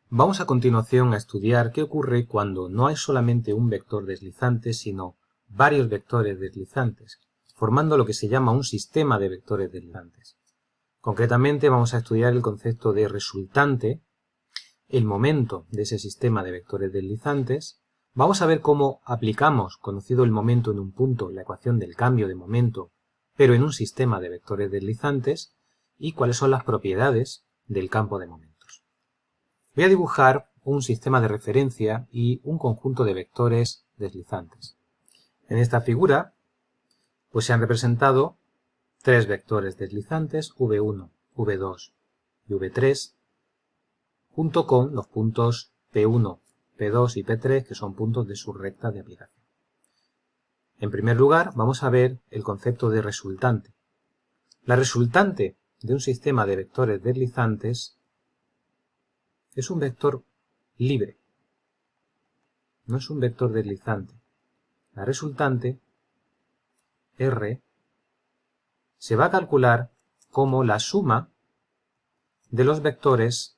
Vamos a continuación a estudiar qué ocurre cuando no hay solamente un vector deslizante, sino varios vectores deslizantes, formando lo que se llama un sistema de vectores deslizantes. Concretamente vamos a estudiar el concepto de resultante, el momento de ese sistema de vectores deslizantes. Vamos a ver cómo aplicamos, conocido el momento en un punto, la ecuación del cambio de momento, pero en un sistema de vectores deslizantes, y cuáles son las propiedades del campo de momentos. Voy a dibujar un sistema de referencia y un conjunto de vectores deslizantes. En esta figura pues se han representado tres vectores deslizantes, v1, v2 y v3, junto con los puntos P1, P2 y P3, que son puntos de su recta de aplicación. En primer lugar, vamos a ver el concepto de resultante. La resultante de un sistema de vectores deslizantes es un vector libre, no es un vector deslizante. La resultante, R, se va a calcular como la suma de los vectores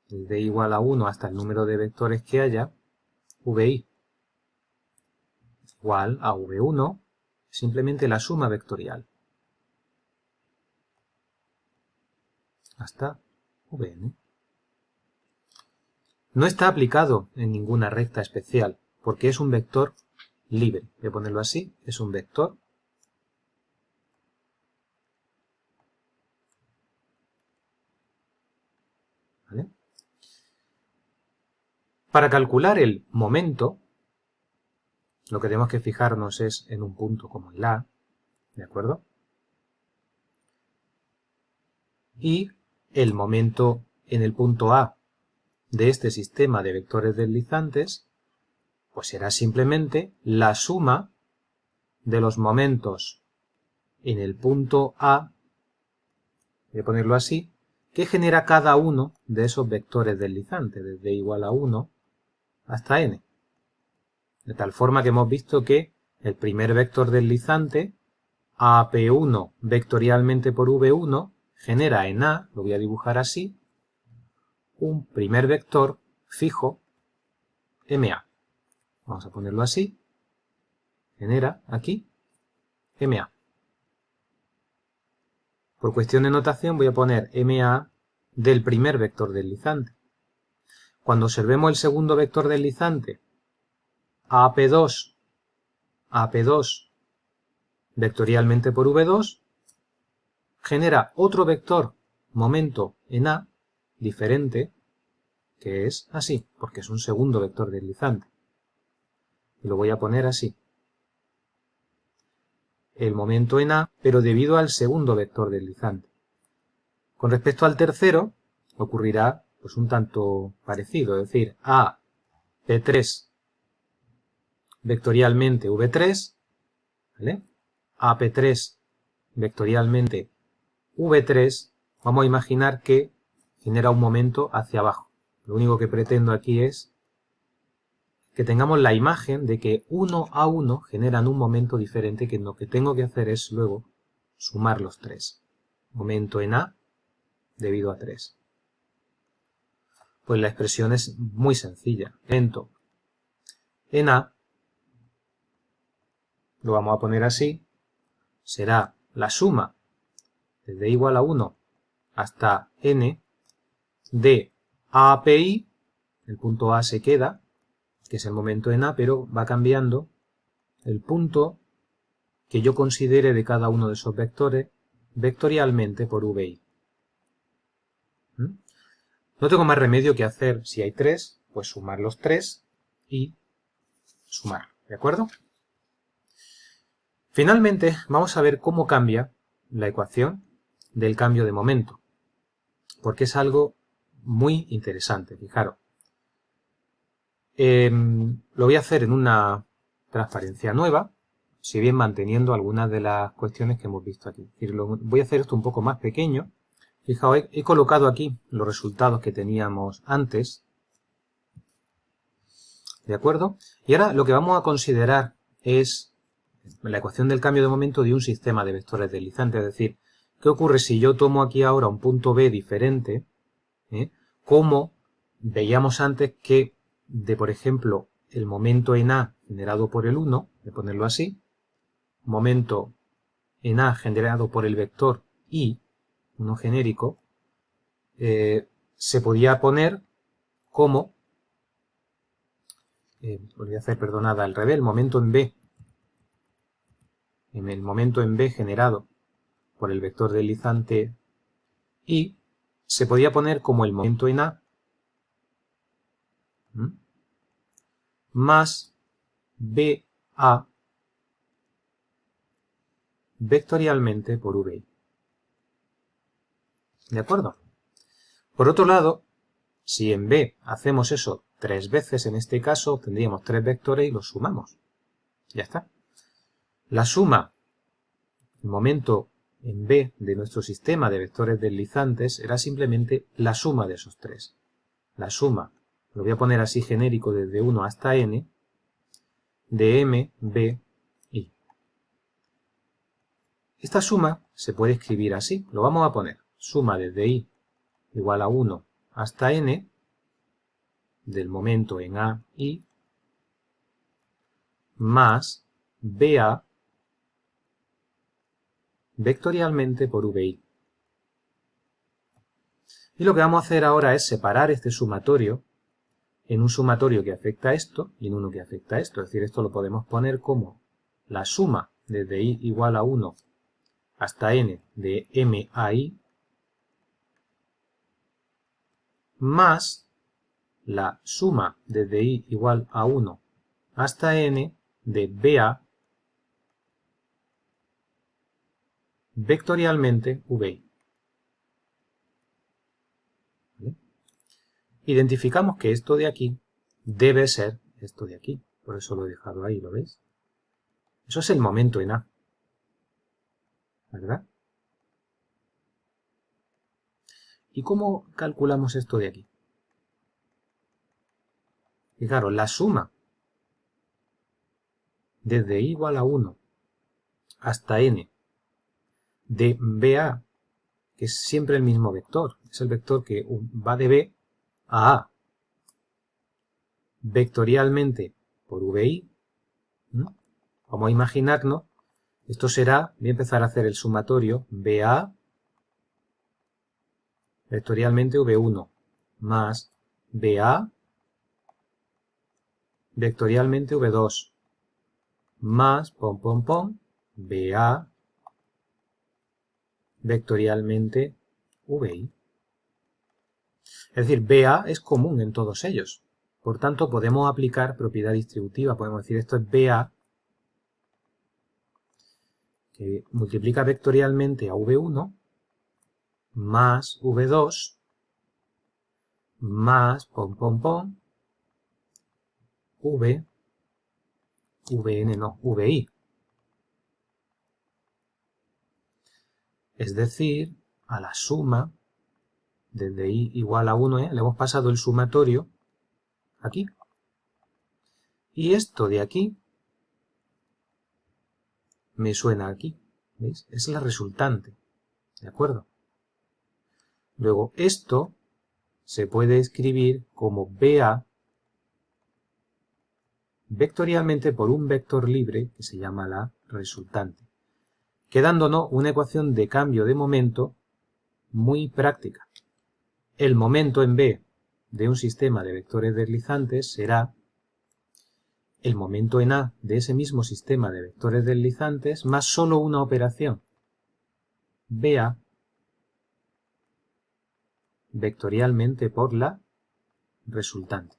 desde igual a 1 hasta el número de vectores que haya, vi, igual a v1, simplemente la suma vectorial, hasta vn. No está aplicado en ninguna recta especial, porque es un vector libre. Voy a ponerlo así, es un vector ¿vale? Para calcular el momento, lo que tenemos que fijarnos es en un punto como el A, ¿de acuerdo? Y el momento en el punto A de este sistema de vectores deslizantes, pues será simplemente la suma de los momentos en el punto A, voy a ponerlo así, que genera cada uno de esos vectores deslizantes, desde igual a 1 hasta n. De tal forma que hemos visto que el primer vector deslizante, AP1 vectorialmente por V1, genera en A, lo voy a dibujar así, un primer vector fijo MA. Vamos a ponerlo así, genera aquí MA. Por cuestión de notación voy a poner MA del primer vector deslizante. Cuando observemos el segundo vector deslizante, AP2 vectorialmente por V2, genera otro vector momento en A diferente, que es así, porque es un segundo vector deslizante. Y lo voy a poner así. El momento en A, pero debido al segundo vector deslizante. Con respecto al tercero, ocurrirá pues un tanto parecido, es decir, A P3 vectorialmente V3, ¿vale? AP3 vectorialmente V3, vamos a imaginar que genera un momento hacia abajo. Lo único que pretendo aquí es que tengamos la imagen de que uno a uno generan un momento diferente, que lo que tengo que hacer es luego sumar los tres. Momento en A debido a 3. Pues la expresión es muy sencilla. Momento en A, lo vamos a poner así, será la suma desde igual a 1 hasta n de API, el punto A se queda, que es el momento en A, pero va cambiando el punto que yo considere de cada uno de esos vectores vectorialmente por VI. No tengo más remedio que hacer, si hay 3, pues sumar los 3 y sumar, ¿de acuerdo? Finalmente, vamos a ver cómo cambia la ecuación del cambio de momento, porque es algo muy interesante, fijaros. Lo voy a hacer en una transparencia nueva, si bien manteniendo algunas de las cuestiones que hemos visto aquí. Voy a hacer esto un poco más pequeño. Fijaos, he colocado aquí los resultados que teníamos antes, ¿de acuerdo? Y ahora lo que vamos a considerar es la ecuación del cambio de momento de un sistema de vectores deslizantes, es decir, ¿qué ocurre si yo tomo aquí ahora un punto B diferente? ¿Cómo veíamos antes que de, por ejemplo, el momento en A generado por el 1, de ponerlo así, momento en A generado por el vector I, uno genérico, se podía poner como, podría hacer, perdonada, al revés, el momento en B, en el momento en B generado por el vector deslizante I, se podía poner como el momento en A más BA vectorialmente por VI. ¿De acuerdo? Por otro lado, si en B hacemos eso 3 veces, en este caso obtendríamos 3 vectores y los sumamos. Ya está. La suma, el momento en B de nuestro sistema de vectores deslizantes era simplemente la suma de esos 3. La suma, lo voy a poner así genérico desde 1 hasta n, de M, B, I. Esta suma se puede escribir así, lo vamos a poner, suma desde I igual a 1 hasta n, del momento en A, I, más BA vectorialmente por VI. Y lo que vamos a hacer ahora es separar este sumatorio en un sumatorio que afecta a esto y en uno que afecta a esto. Es decir, esto lo podemos poner como la suma desde I igual a 1 hasta n de M a I más la suma desde I igual a 1 hasta n de BA vectorialmente VI. ¿Vale? Identificamos que esto de aquí debe ser esto de aquí. Por eso lo he dejado ahí, ¿lo veis? Eso es el momento en A. ¿Verdad? ¿Y cómo calculamos esto de aquí? Fijaros, la suma desde I igual a 1 hasta n de BA, que es siempre el mismo vector, es el vector que va de B a A, vectorialmente por VI, vamos a imaginarnos, esto será, voy a empezar a hacer el sumatorio, BA vectorialmente V1 más BA vectorialmente V2 más BA vectorialmente VI. Es decir, BA es común en todos ellos. Por tanto, podemos aplicar propiedad distributiva. Podemos decir esto es BA, que multiplica vectorialmente a V1 más V2 más VI. Es decir, a la suma desde I igual a 1, le hemos pasado el sumatorio aquí. Y esto de aquí me suena aquí. ¿Veis? Es la resultante. ¿De acuerdo? Luego, esto se puede escribir como BA vectorialmente por un vector libre que se llama la resultante, quedándonos una ecuación de cambio de momento muy práctica. El momento en B de un sistema de vectores deslizantes será el momento en A de ese mismo sistema de vectores deslizantes más solo una operación, BA vectorialmente por la resultante.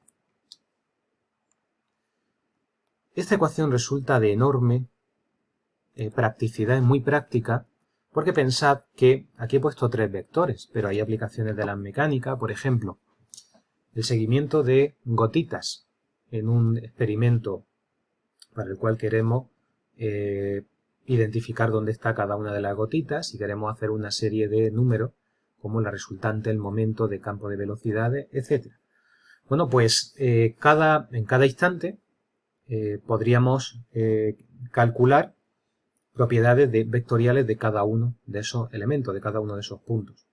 Esta ecuación resulta de enorme practicidad, es muy práctica, porque pensad que aquí he puesto 3 vectores, pero hay aplicaciones de la mecánica, por ejemplo, el seguimiento de gotitas en un experimento para el cual queremos identificar dónde está cada una de las gotitas y queremos hacer una serie de números como la resultante, el momento de campo de velocidades, etc. Bueno, pues en cada instante podríamos calcular propiedades vectoriales de cada uno de esos elementos, de cada uno de esos puntos.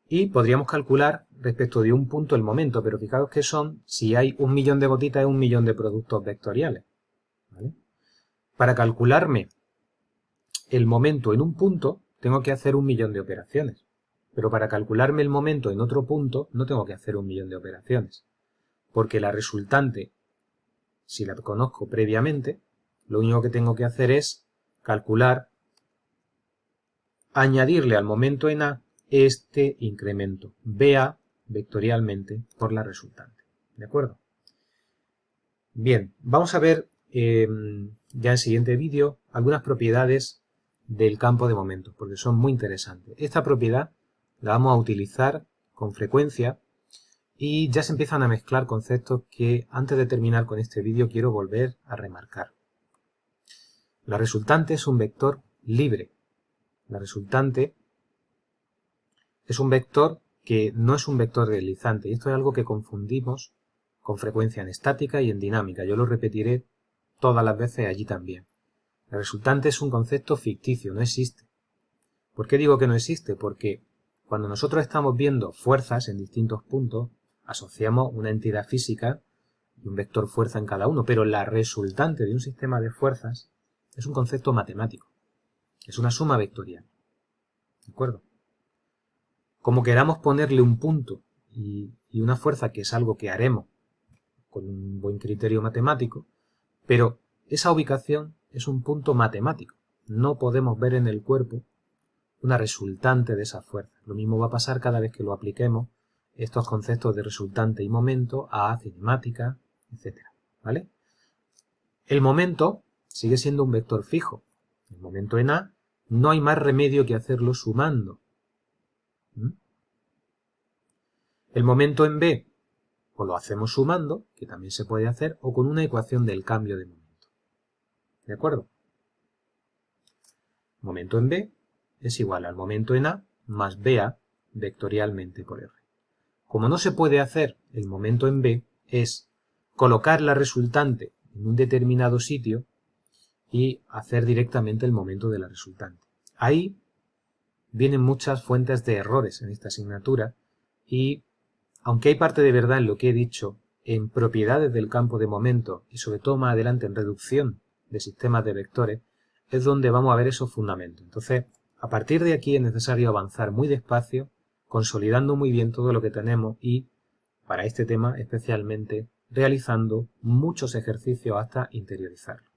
Y podríamos calcular respecto de un punto el momento, pero fijaos que si hay 1.000.000 de gotitas, es 1.000.000 de productos vectoriales, ¿vale? Para calcularme el momento en un punto, tengo que hacer 1.000.000 de operaciones. Pero para calcularme el momento en otro punto, no tengo que hacer 1.000.000 de operaciones. Porque la resultante, si la conozco previamente, lo único que tengo que hacer es calcular, añadirle al momento en A este incremento, BA vectorialmente por la resultante. ¿De acuerdo? Bien, vamos a ver ya en el siguiente vídeo algunas propiedades del campo de momentos, porque son muy interesantes. Esta propiedad la vamos a utilizar con frecuencia y ya se empiezan a mezclar conceptos que antes de terminar con este vídeo quiero volver a remarcar. La resultante es un vector libre. La resultante es un vector que no es un vector deslizante, y esto es algo que confundimos con frecuencia en estática y en dinámica. Yo lo repetiré todas las veces allí también. La resultante es un concepto ficticio, no existe. ¿Por qué digo que no existe? Porque cuando nosotros estamos viendo fuerzas en distintos puntos, asociamos una entidad física y un vector fuerza en cada uno, pero la resultante de un sistema de fuerzas es un concepto matemático. Es una suma vectorial. ¿De acuerdo? Como queramos ponerle un punto y una fuerza, que es algo que haremos con un buen criterio matemático, pero esa ubicación es un punto matemático. No podemos ver en el cuerpo una resultante de esa fuerza. Lo mismo va a pasar cada vez que lo apliquemos estos conceptos de resultante y momento a cinemática, etc. ¿Vale? El momento sigue siendo un vector fijo. El momento en A no hay más remedio que hacerlo sumando. El momento en B o lo hacemos sumando, que también se puede hacer, o con una ecuación del cambio de momento. ¿De acuerdo? Momento en B es igual al momento en A más BA vectorialmente por R. Como no se puede hacer el momento en B, es colocar la resultante en un determinado sitio y hacer directamente el momento de la resultante. Ahí vienen muchas fuentes de errores en esta asignatura y, aunque hay parte de verdad en lo que he dicho, en propiedades del campo de momento y sobre todo más adelante en reducción de sistemas de vectores, es donde vamos a ver esos fundamentos. Entonces, a partir de aquí es necesario avanzar muy despacio, consolidando muy bien todo lo que tenemos y, para este tema especialmente, realizando muchos ejercicios hasta interiorizarlo.